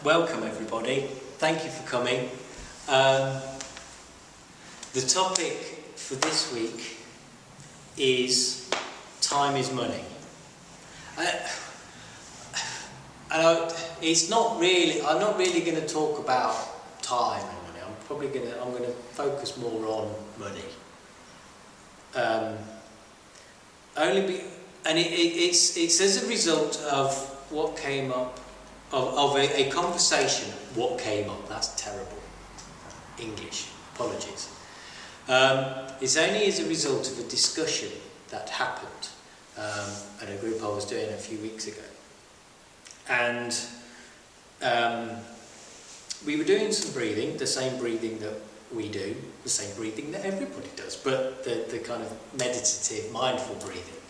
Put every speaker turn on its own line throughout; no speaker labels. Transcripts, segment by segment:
Welcome everybody, thank you for coming. The topic for this week is time is money. It's not really, I'm not really going to talk about time and money. I'm going to focus more on money. It's as a result of what came up, of a conversation. What came up? That's terrible English. Apologies. It's only as a result of a discussion that happened at a group I was doing a few weeks ago, and we were doing some breathing, the same breathing that we do, the same breathing that everybody does, but the kind of meditative, mindful breathing.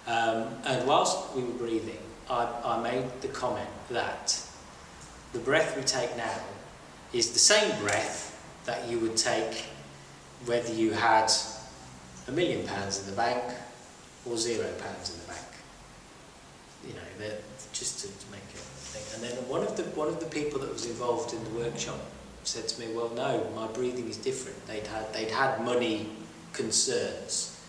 And whilst we were breathing, I made the comment that the breath we take now is the same breath that you would take whether you had £1 million in the bank or £0 in the bank. You know, just to make it thing. And then one of the people that was involved in the workshop said to me, "Well, no, my breathing is different. They'd had money concerns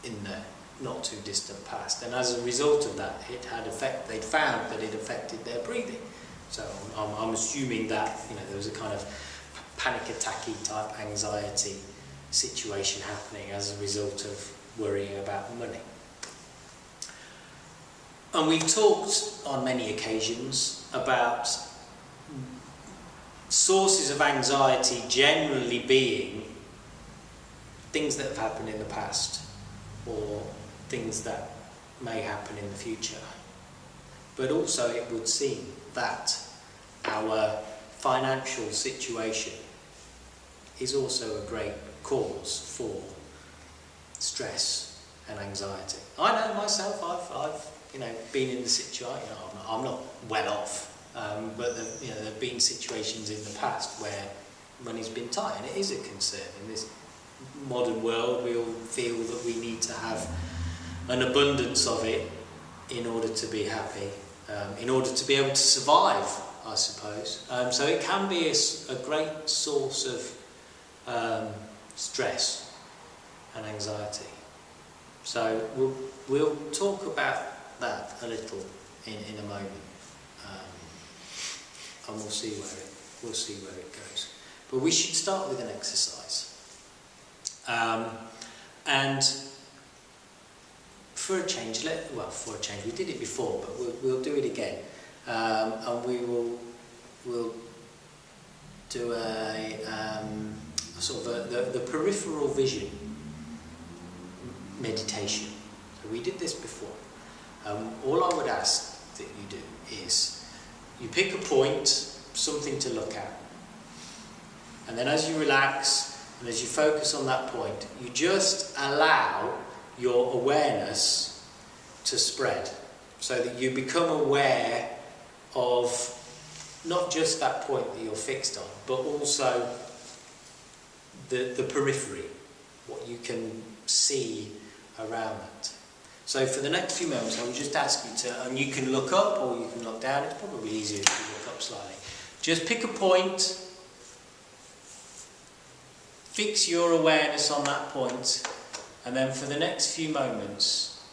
in the not too distant past, and as a result of that, they'd found that it affected their breathing." So I'm assuming that, you know, there was a kind of panic attacky type anxiety situation happening as a result of worrying about money. And we've talked on many occasions about sources of anxiety generally being things that have happened in the past or things that may happen in the future. But also it would seem that our financial situation is also a great cause for stress and anxiety. I know myself, I've been in the situation, I'm not well off, but there have been situations in the past where money's been tight, and it is a concern. In this modern world, we all feel that we need to have an abundance of it in order to be happy, in order to be able to survive, I suppose. So it can be a great source of stress and anxiety. So we'll talk about that a little in a moment, and we'll see where it goes. But we should start with an exercise. And for a change, we did it before, but we'll do it again, and we'll do a sort of the peripheral vision meditation. So we did this before. All I would ask that you do is you pick a point, something to look at, and then as you relax and as you focus on that point, you just allow your awareness to spread, so that you become aware of not just that point that you're fixed on, but also the periphery, what you can see around that. So for the next few moments, I will just ask you to, and you can look up or you can look down. It's probably easier if you look up slightly. Just pick a point, fix your awareness on that point, and then for the next few moments,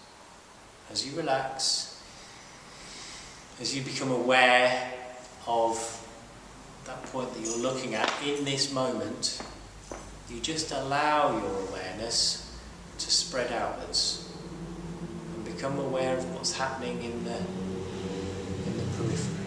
as you relax, as you become aware of that point that you're looking at in this moment, you just allow your awareness to spread outwards and become aware of what's happening in the periphery.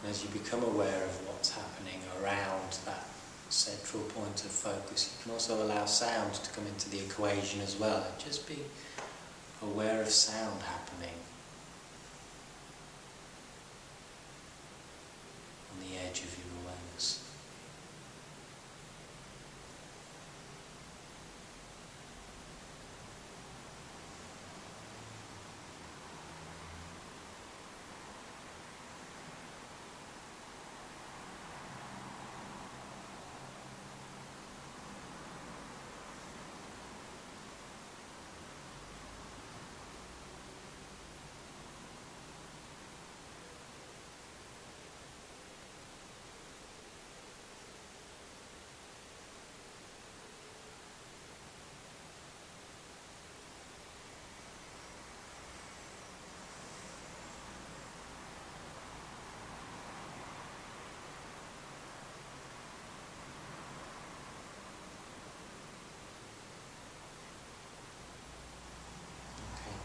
As you become aware of what's happening around that central point of focus. You can also allow sound to come into the equation as well, and just be aware of sound happening on the edge of your awareness.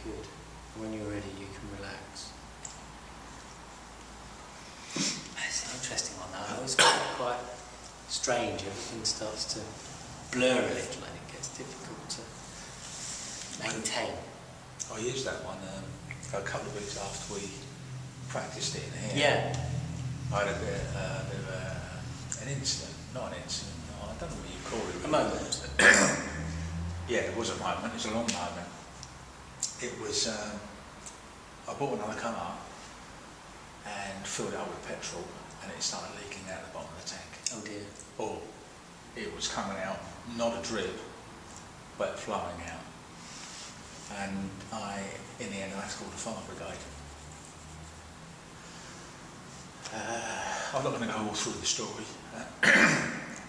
Good. When you're ready, you can relax. It's an interesting one, though. I always find it quite strange. Everything starts to blur a little and it gets difficult to maintain.
I used that one a couple of weeks after we practiced it in here.
Yeah.
I had a bit of an incident, not an incident, no, I don't know what you call it.
A moment.
Yeah, it was a moment, it was a long moment. It was, I bought another car and filled it up with petrol and it started leaking out the bottom of the tank.
Oh dear.
Or it was coming out, not a drip, but flowing out. And in the end, I had to call the fire brigade. I'm not going to go all through the story,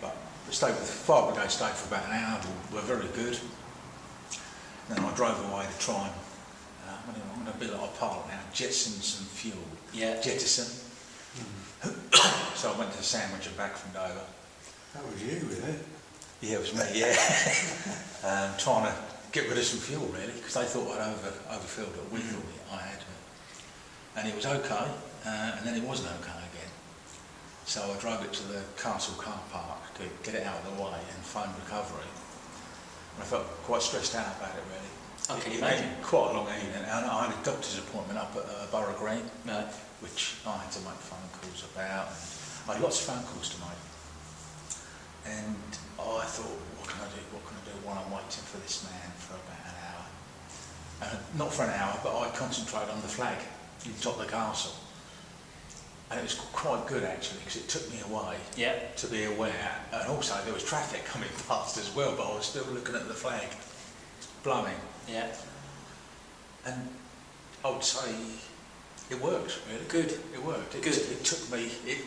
but the fire brigade stayed for about an hour, were very good. Then I drove away to try and, I'm going to be like a pilot now, jettison some fuel.
Yeah.
Jettison. So I went to the sandwich and back from Dover.
That was you, was it?
Yeah, it was me, yeah. Trying to get rid of some fuel really, because they thought I'd overfilled it, we thought I had. And it was okay, and then it wasn't okay again. So I drove it to the castle car park to get it out of the way and phone recovery. And I felt quite stressed out about it really.
I can
It
imagine.
made quite a long evening, and I had a doctor's appointment up at Borough Green,
No.
which I had to make phone calls about, and I had lots of phone calls to make. And I thought, what can I do while I'm waiting for this man for about an hour? Not for an hour, but I concentrated on the flag in top of the castle. And it was quite good actually, because it took me away to be aware. And also there was traffic coming past as well, but I was still looking at the flag blowing.
Yeah.
And I would say it worked really.
Good.
It worked. It
Good.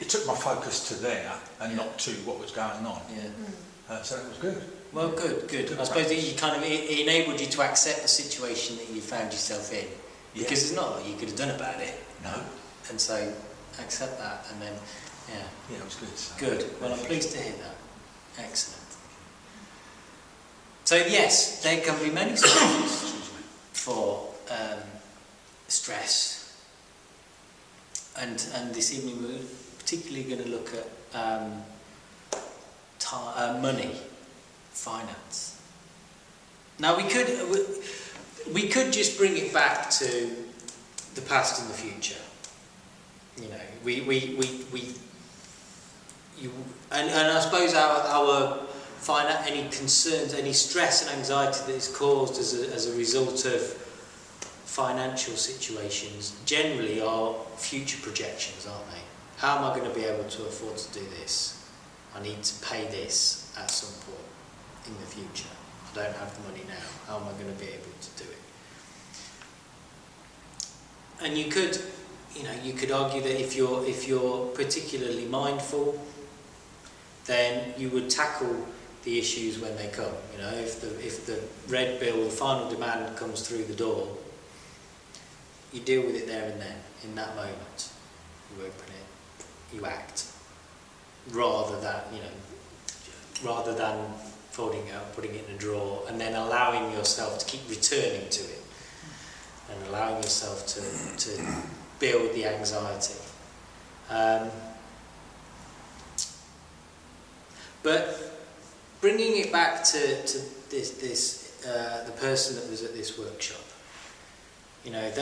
took my focus to there and not to what was going on.
Yeah.
So it was good.
Well, good. I suppose it enabled you to accept the situation that you found yourself in, because there's not a lot you could have done about it.
No.
And so accept that, and then
Yeah, it was good. So.
Good. Well, I'm pleased to hear that. Excellent. So yes, there can be many solutions for stress, and this evening we're particularly going to look at money, finance. Now we could just bring it back to the past and the future. You know, and I suppose our any concerns, any stress and anxiety that is caused as a result of financial situations generally are future projections, aren't they? How am I going to be able to afford to do this? I need to pay this at some point in the future. I don't have the money now. How am I going to be able to do it? And you could argue that if you're particularly mindful, then you would tackle the issues when they come. You know, if the red bill, the final demand comes through the door, you deal with it there and then, in that moment. You open it, you act, rather than folding it up, putting it in a drawer, and then allowing yourself to keep returning to it, and allowing yourself to build the anxiety. But bringing it back to the person that was at this workshop, you know, at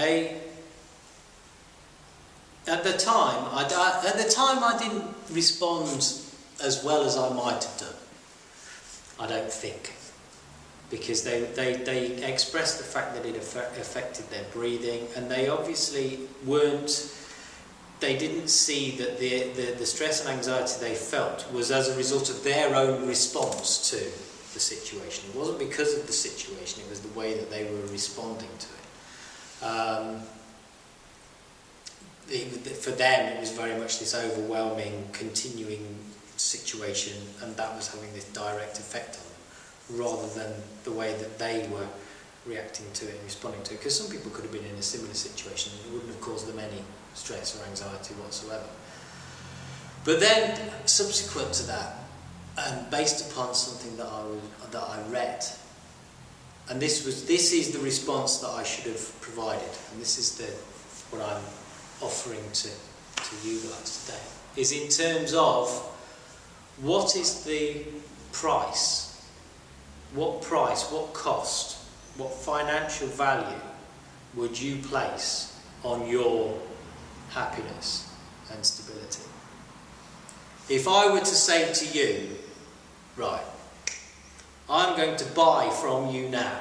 the time I didn't respond as well as I might have done, I don't think, because they expressed the fact that it affected their breathing, and they obviously they didn't see that the stress and anxiety they felt was as a result of their own response to the situation. It wasn't because of the situation, it was the way that they were responding to it. For them, it was very much this overwhelming, continuing situation, and that was having this direct effect on them, rather than the way that they were reacting to it and responding to it. Because some people could have been in a similar situation and it wouldn't have caused them any stress or anxiety whatsoever. But then, subsequent to that, and based upon something that I read, and this is the response that I should have provided, and this is what I'm offering to you guys today, is in terms of what is the price, what cost, what financial value would you place on your happiness and stability? If I were to say to you, right, I'm going to buy from you now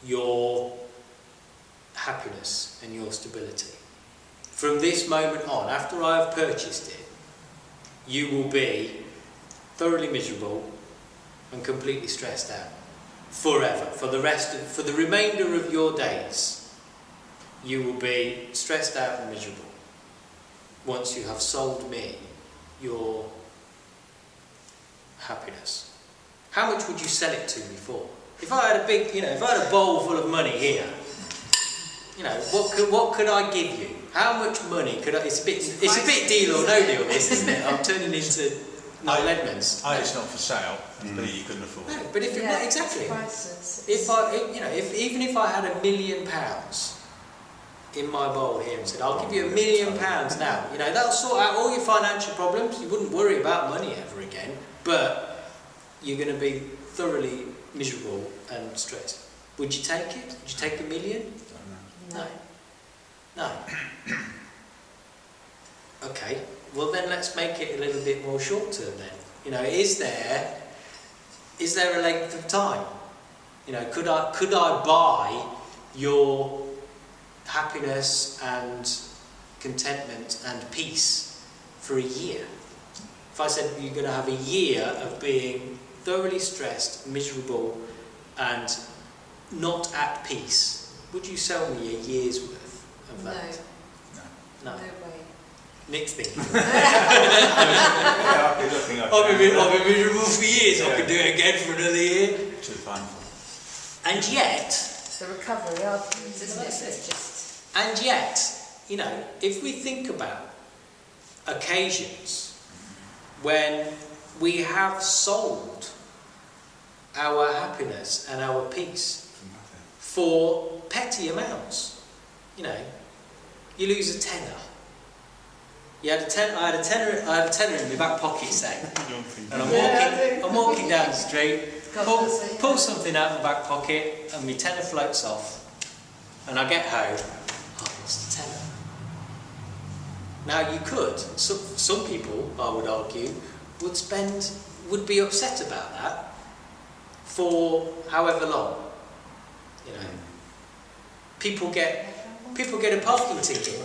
your happiness and your stability. From this moment on, after I have purchased it, you will be thoroughly miserable and completely stressed out forever. For the remainder of your days, you will be stressed out and miserable once you have sold me your happiness. How much would you sell it to me for? If I had if I had a bowl full of money here, what could I give you? How much money could I? It's a bit deal or no deal, this, isn't it? I'm turning into Noel Edmonds.
It's not for sale. B, you couldn't afford.
No, but exactly. Even if I had £1 million in my bowl here and said, I'll give you £1 million now, that'll sort out all your financial problems. You wouldn't worry about money ever again, but you're going to be thoroughly miserable and stressed. Would you take it? Would you take £1 million? No. Okay, well then let's make it a little bit more short term then. Is there a length of time? Could I buy your happiness and contentment and peace for a year? If I said you're going to have a year of being thoroughly stressed, miserable and not at peace, would you sell me a year's worth of that? No.
No way.
Nick's thinking.
I've been looking at
I've been miserable for years. I could do it again for another year.
Too painful.
And yet,
It's the recovery afterwards, isn't it? It's just...
And yet, if we think about occasions when we have sold our happiness and our peace for petty amounts, you lose a tenner. I had a tenner in my back pocket, say, and I'm walking down the street, pull something out of my back pocket, and my tenner floats off, and I get home. I've lost a tenner. Now you could. Some people, I would argue, would be upset about that for however long. People get a parking ticket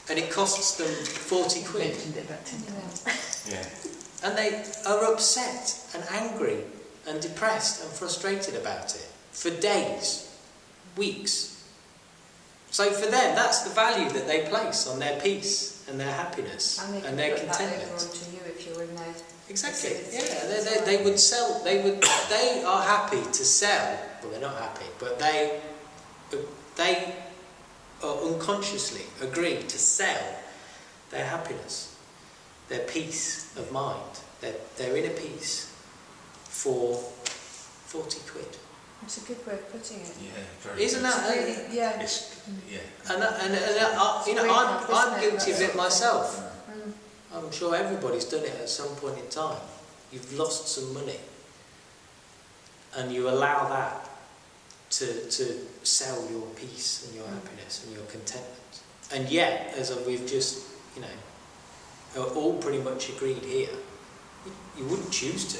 and it costs them 40 quid.
Yeah.
And they are upset and angry and depressed and frustrated about it for days, weeks. So for them, that's the value that they place on their peace and their happiness and their contentment.
That over onto you if you're in there.
Exactly. Yeah, they would sell. They are happy to sell. Well, they're not happy, but they unconsciously agree to sell their happiness, their peace of mind, their inner peace for 40 quid.
It's a good way of putting it.
Yeah, very
Isn't
good.
that?
Really, yeah.
I'm guilty of it myself.
Mm.
I'm sure everybody's done it at some point in time. you've lost some money, and you allow that to sell your peace and your happiness and your contentment. And yet, as we've just, all pretty much agreed here, you wouldn't choose to.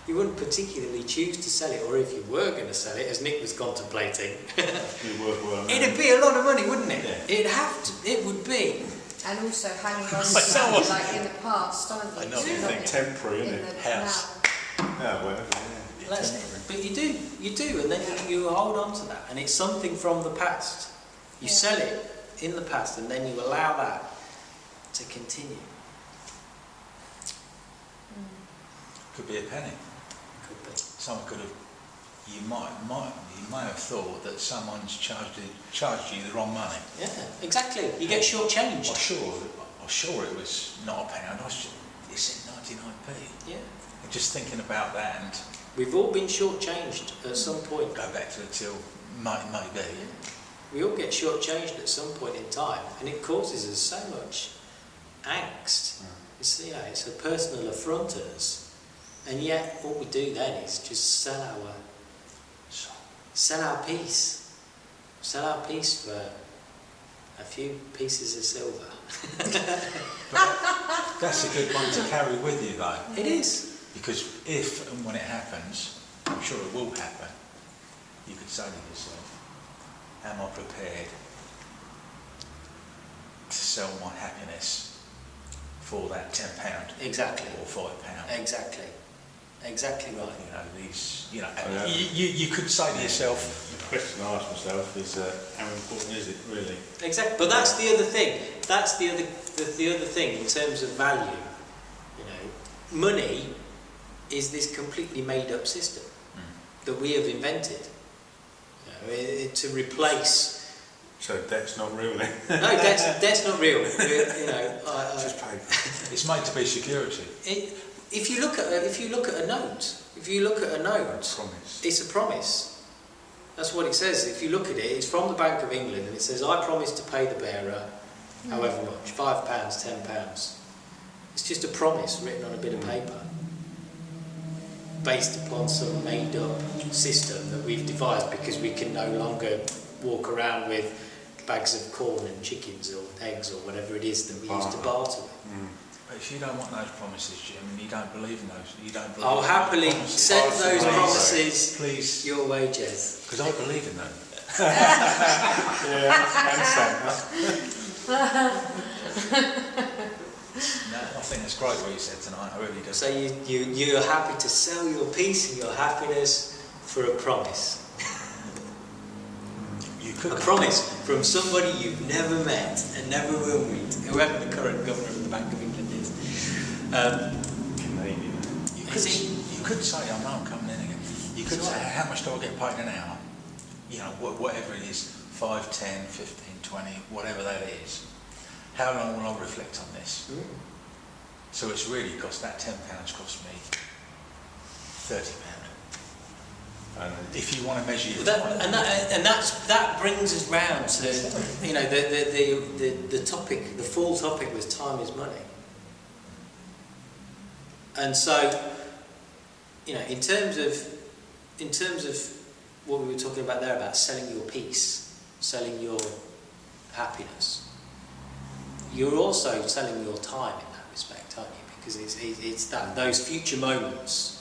You wouldn't particularly choose to sell it, or if you were going to sell it, as Nick was contemplating, it'd be a lot of money, wouldn't it?
Yeah.
It would be.
And also hanging on to something like in the past, aren't you?
I know, you think
temporary, isn't it?
House.
Yeah, whatever,
But you do, and then you hold on to that, and it's something from the past. You sell it in the past, and then you allow that to continue.
Could be a penny.
Could be.
Someone could have. You may have thought that someone's charged you the wrong money.
Yeah, exactly. You get shortchanged.
I'm sure it was not a pound. It's at 99p.
Yeah.
And just thinking about that, and
We've all been shortchanged at some point.
go back to it till maybe.
We all get shortchanged at some point in time, and it causes us so much angst. It's a personal affront to us. And yet, what we do then is just sell our peace. Sell our peace for a few pieces of silver.
That's a good one to carry with you, though.
It is.
Because if and when it happens, I'm sure it will happen, you could say to yourself, am I prepared to sell my happiness for that £10
Exactly.
or £5?
Exactly. Exactly right.
You could say to yourself,
The question I ask myself is, how important is it really?
Exactly. But that's the other thing. That's the other thing in terms of value. Money is this completely made-up system that we have invented to replace.
So debt's not real then?
No, debt's not real.
Just paper.
it's made to be security.
If you look at a note,
Promise.
it's a promise. That's what it says. If you look at it, it's from the Bank of England, and it says, "I promise to pay the bearer, however much, £5, £10." It's just a promise written on a bit of paper, based upon some made-up system that we've devised because we can no longer walk around with bags of corn and chickens or eggs or whatever it is that we used to barter with.
But if you don't want those promises, Jim, and you don't believe in those,
I'll happily send those promises
please,
your way, Jez.
because I believe in them.
And Santa.
No, I think it's great what you said tonight. I really do.
So you're happy to sell your peace and your happiness for a promise.
You could
A promise from somebody you've never met and never will meet, whoever the current governor of the Bank of England is.
Canadian.
You could say, I know I'm coming in again. You could say, how much do I get paid an hour? Whatever it is, 5, 10, 15, 20, whatever that is. How long will I reflect on this? So it's really cost, that £10 cost me £30.
And
If you want to measure your
Well,
time.
that brings us round to the topic. The full topic was time is money, and so in terms of what we were talking about there about selling your peace, selling your happiness, you're also selling your time in that respect, aren't you? Because it's those future moments.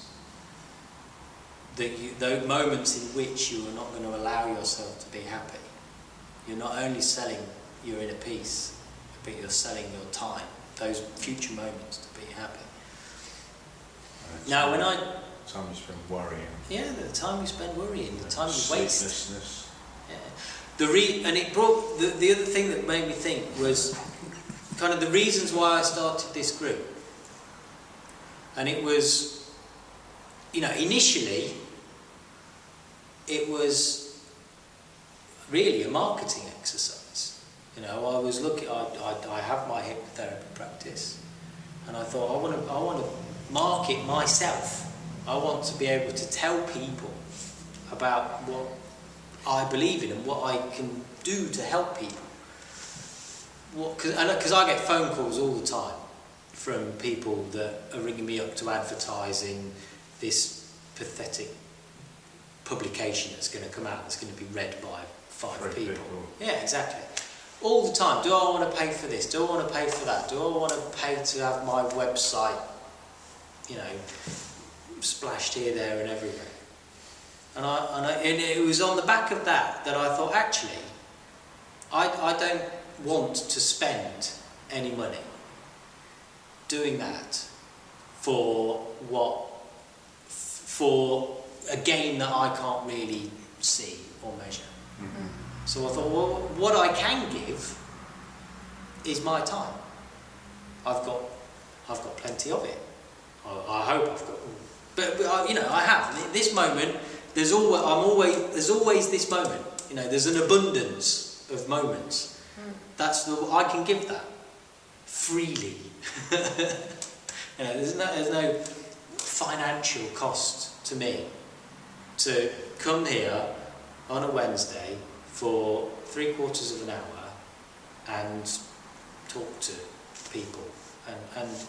Those moments in which you are not going to allow yourself to be happy. You're not only selling your inner peace, but you're selling your time, those future moments to be happy. Now,
time you spend worrying.
Yeah, the time you spend worrying, the time you waste.
Sleeplessness.
Yeah. And it brought the other thing that made me think was kind of the reasons why I started this group. And it was, initially, it was really a marketing exercise. I was looking. I have my hypnotherapy practice, and I thought I want to market myself. I want to be able to tell people about what I believe in and what I can do to help people. Because I get phone calls all the time from people that are ringing me up to advertise in this pathetic publication that's going to come out, that's going to be read by 5 people. Yeah, exactly. All the time. Do I want to pay for this? Do I want to pay for that? Do I want to pay to have my website, you know, splashed here, there, and everywhere? And it was on the back of that I thought, actually, I don't want to spend any money doing that for a gain that I can't really see or measure.
Mm-hmm.
So I thought, well, what I can give is my time. I've got plenty of it. I hope I've got, but you know, I have. This moment, there's always this moment. You know, there's an abundance of moments. I can give that freely. You know, there's no financial cost to me to come here on a Wednesday for 3/4 of an hour and talk to people, and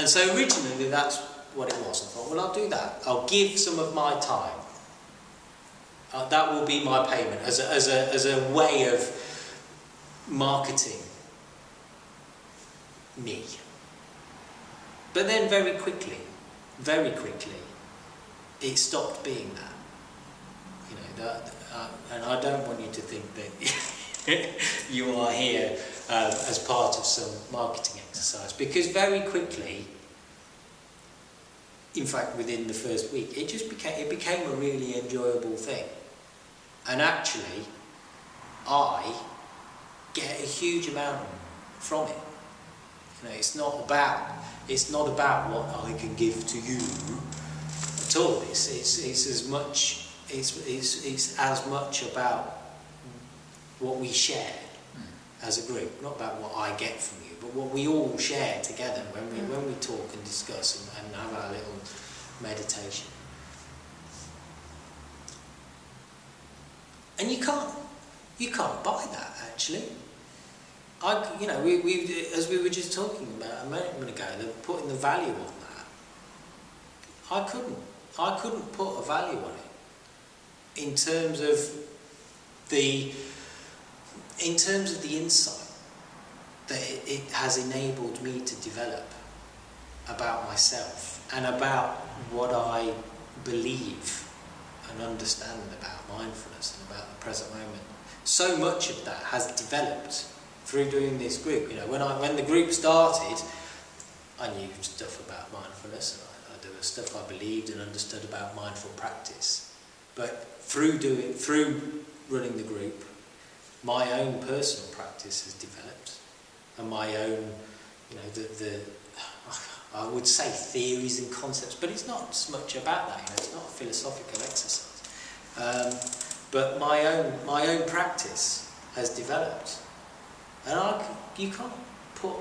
so originally that's what it was. I thought, well, I'll do that. I'll give some of my time. That will be my payment as a way of marketing me. But then very quickly, it stopped being that. You know, and I don't want you to think that you are here as part of some marketing exercise, because very quickly, in fact within the first week, it became a really enjoyable thing. And actually, I get a huge amount from it. You know, it's not about what I can give to you at all. It's as much about what we share as a group, not about what I get from you, but what we all share together when we talk and discuss and have our little meditation. And you can't buy that, actually. We as we were just talking about a moment ago, putting the value on that. I couldn't put a value on it in terms of the insight that it has enabled me to develop about myself and about what I believe and understand about mindfulness and about the present moment. So much of that has developed through doing this group. You know, when the group started, I knew stuff about mindfulness, and there was stuff I believed and understood about mindful practice. But through running the group, my own personal practice has developed, and my own, you know, I would say theories and concepts, but it's not so much about that. You know, it's not a philosophical exercise. But my own practice has developed, and you can't put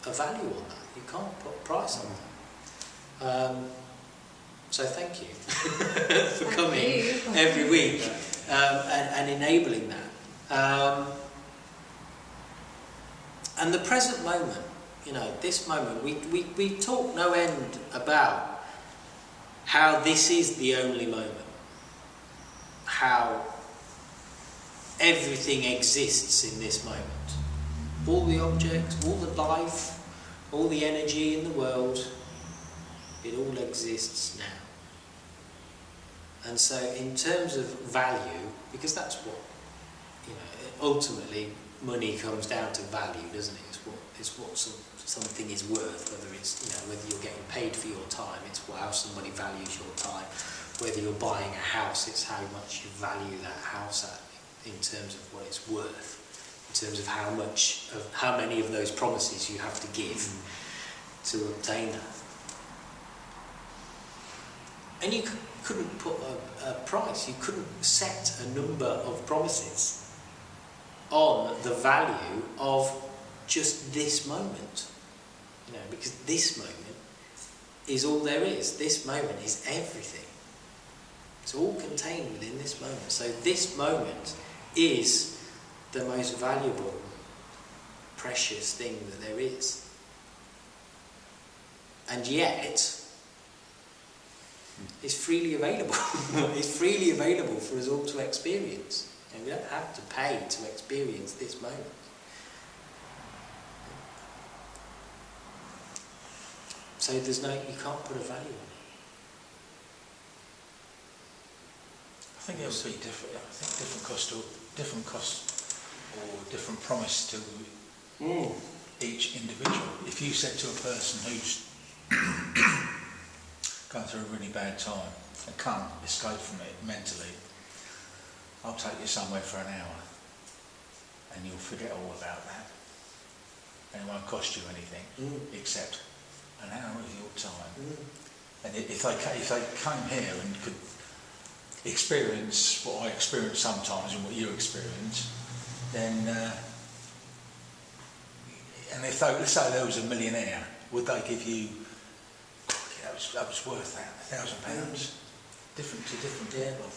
a value on that. You can't put a price on that. So thank you for coming every week and enabling that. And the present moment, you know, this moment, we talk no end about how this is the only moment, how everything exists in this moment. All the objects, all the life, all the energy in the world, it all exists now. And so in terms of value, because that's what, you know, ultimately money comes down to value, doesn't it? It's what something is worth, whether it's, you know, whether you're getting paid for your time, it's how somebody values your time. Whether you're buying a house, it's how much you value that house at in terms of what it's worth, in terms of how many of those promises you have to give to obtain that. And you couldn't put a price, you couldn't set a number of promises on the value of just this moment, you know, because this moment is all there is. This moment is everything. It's all contained within this moment. So this moment is the most valuable, precious thing that there is. and yet it's freely available. It's freely available for us all to experience. And we don't have to pay to experience this moment. So you can't put a value on it.
I think it would be different. I think different cost or different promise to each individual. If you said to a person who's going through a really bad time and can't escape from it mentally, I'll take you somewhere for an hour and you'll forget all about that. And it won't cost you anything except an hour of your time. And if they came here and could experience what I experience sometimes and what you experience, then and if they, let's say there was a millionaire, would they give you, that was worth that, £1,000? Different to different people.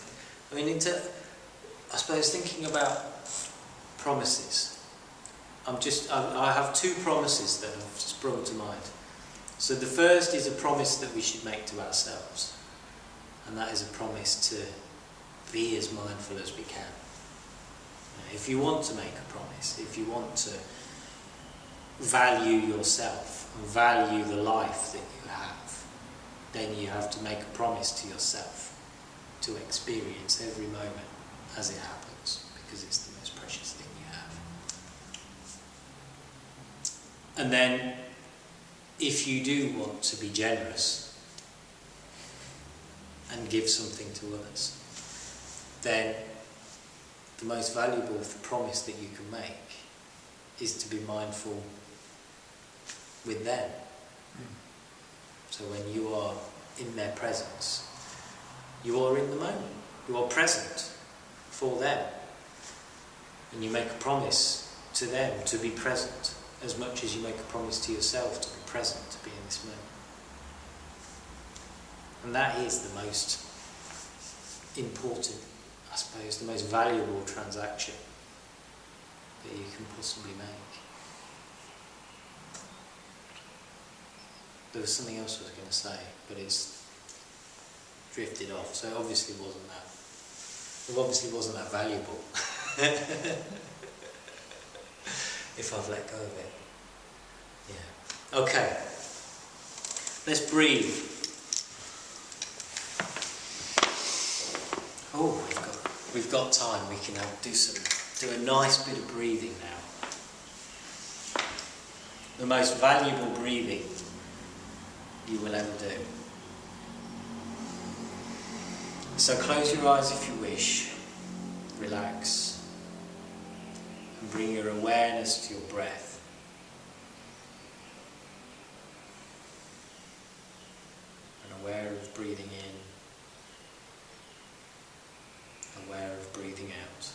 I mean, I suppose thinking about promises, I have two promises that have sprung to mind. So the first is a promise that we should make to ourselves, and that is a promise to be as mindful as we can. If you want to make a promise, if you want to value yourself and value the life that you have, then you have to make a promise to yourself to experience every moment as it happens, because it's the most precious thing you have. And then, if you do want to be generous and give something to others, then the most valuable promise that you can make is to be mindful with them. So when you are in their presence, you are in the moment, you are present for them, and you make a promise to them to be present as much as you make a promise to yourself to be present, to be in this moment. And that is the most important, I suppose, the most valuable transaction that you can possibly make. There was something else I was going to say, but it's drifted off, so it obviously wasn't that valuable. If I've let go of it. Yeah. Okay. Let's breathe. Oh, we've got time. We can do a nice bit of breathing now. The most valuable breathing you will ever do. So close your eyes if you wish. Relax. And bring your awareness to your breath. And aware of breathing in. Aware of breathing out.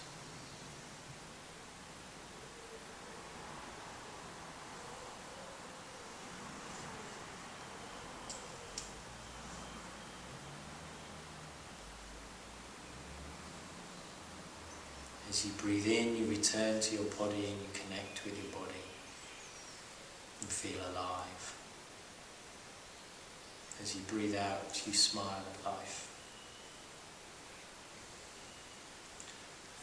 As you breathe in, you return to your body and you connect with your body and feel alive. As you breathe out, you smile at life.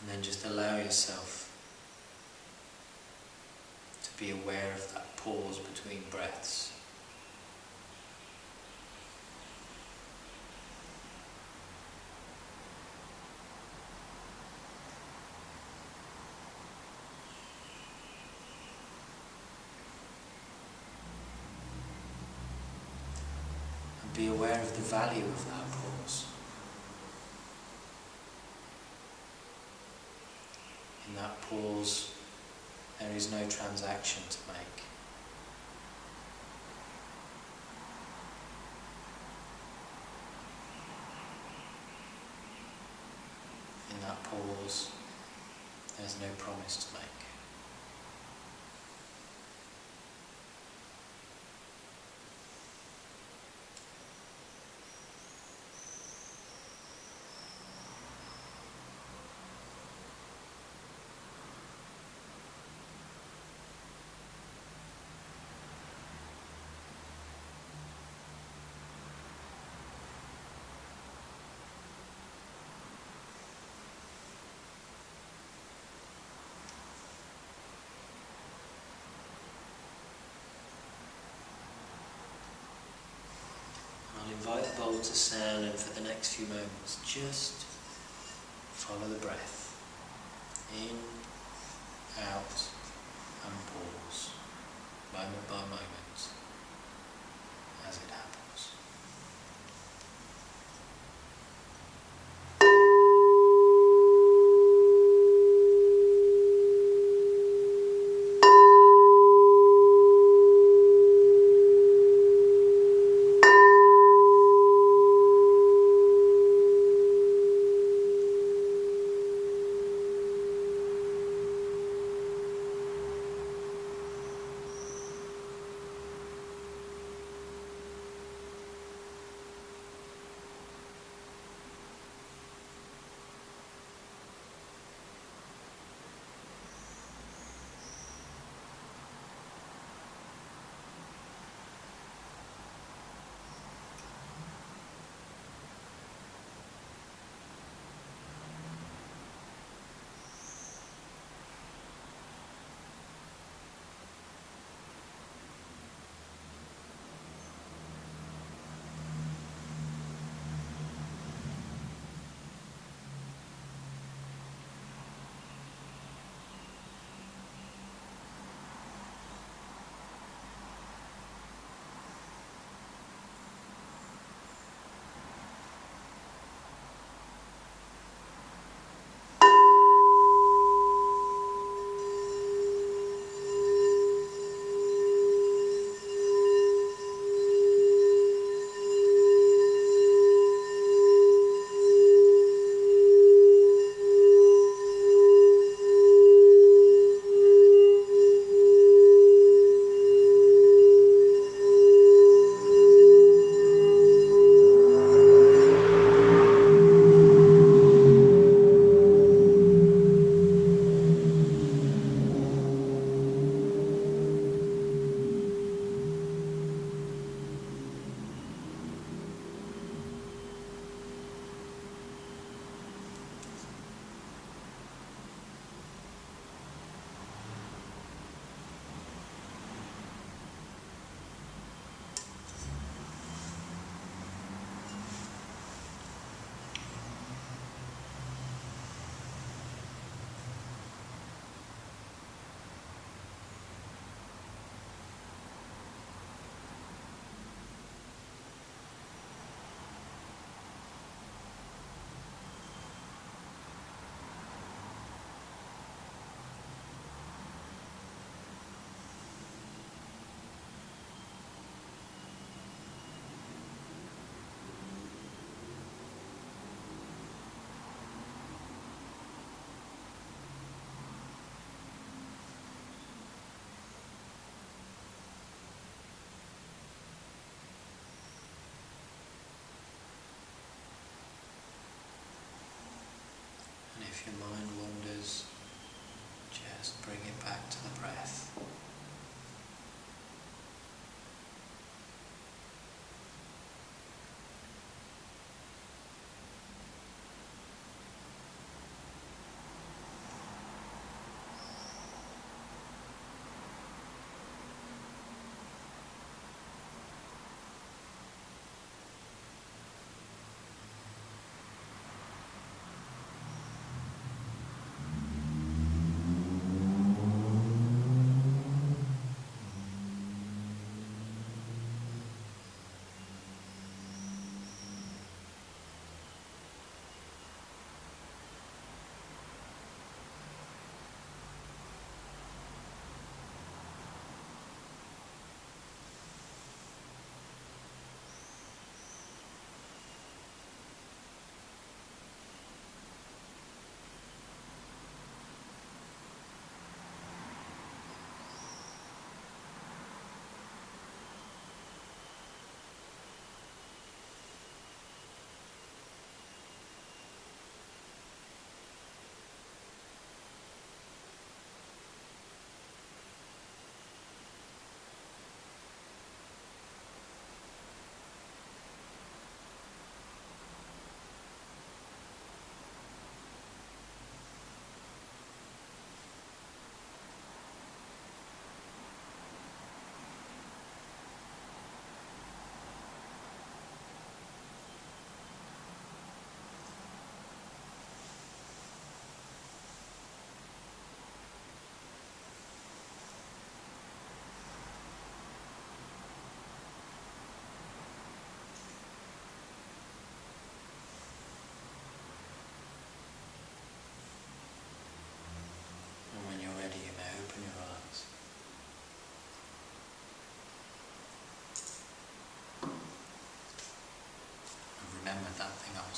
And then just allow yourself to be aware of that pause between breaths. Be aware of the value of that pause. In that pause, there is no transaction to make. In that pause, there's no promise to make. invite the bowl to sound, and for the next few moments, just follow the breath. In, out, and pause, moment by moment, as it happens.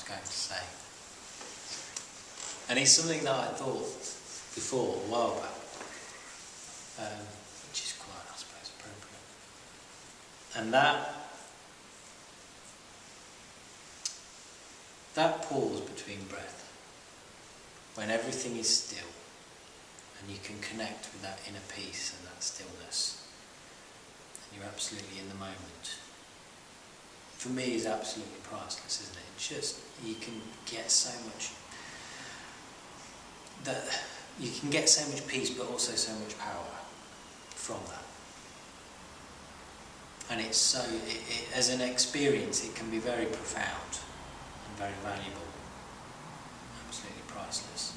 was going to say. And it's something that I thought before, a while back, which is quite, I suppose, appropriate. And that pause between breath, when everything is still, and you can connect with that inner peace and that stillness, and you're absolutely in the moment, for me is absolutely priceless, isn't it? It's just, you can get so much peace, but also so much power from that. And it's so, as an experience, it can be very profound and very valuable, absolutely priceless.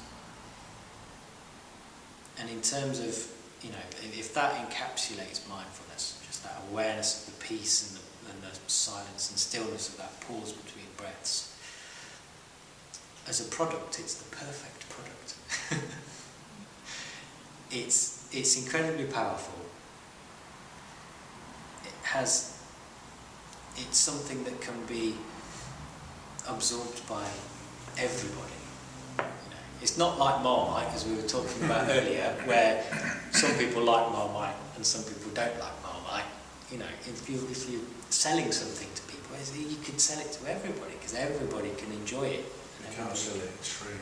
And in terms of, if that encapsulates mindfulness, just that awareness of the peace and the silence and stillness of that pause between breaths, as a product, it's the perfect product. It's incredibly powerful. It's something that can be absorbed by everybody. It's not like Marmite, as we were talking about earlier, where some people like Marmite and some people don't like Marmite. If you're selling something to people, you could sell it to everybody, because everybody can enjoy it.
You can't sell it, it's free.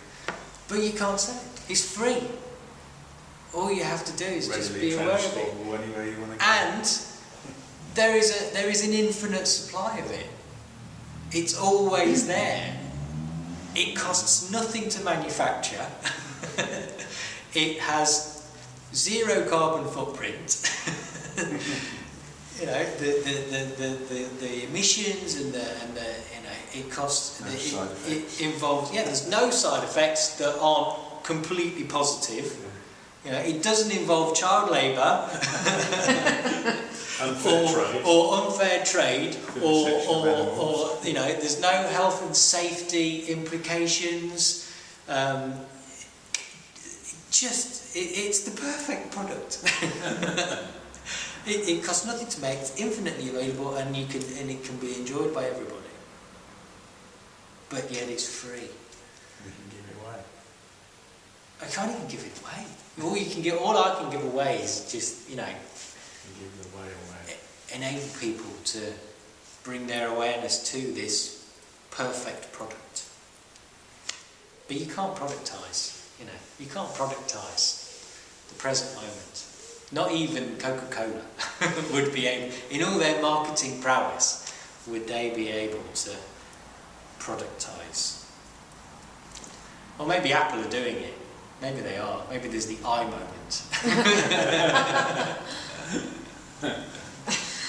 But you can't sell it. It's free. All you have to do is just be aware of it.
Anywhere you want to go.
And there is an infinite supply of it. It's always there. It costs nothing to manufacture. It has zero carbon footprint. The emissions and the it costs.
No side effects.
It involves there's no side effects that aren't completely positive. It doesn't involve child labour. or unfair trade, or there's no health and safety implications. It's the perfect product. It costs nothing to make. It's infinitely available, and it can be enjoyed by everybody. But yet it's free.
You can give it away.
I can't even give it away. All I can give away is just
You give the way away.
enable people to bring their awareness to this perfect product. But you can't productize, you can't productize the present moment. Not even Coca-Cola would be able, in all their marketing prowess, would they be able to productize. Or maybe Apple are doing it. Maybe they are. Maybe there's the I moment.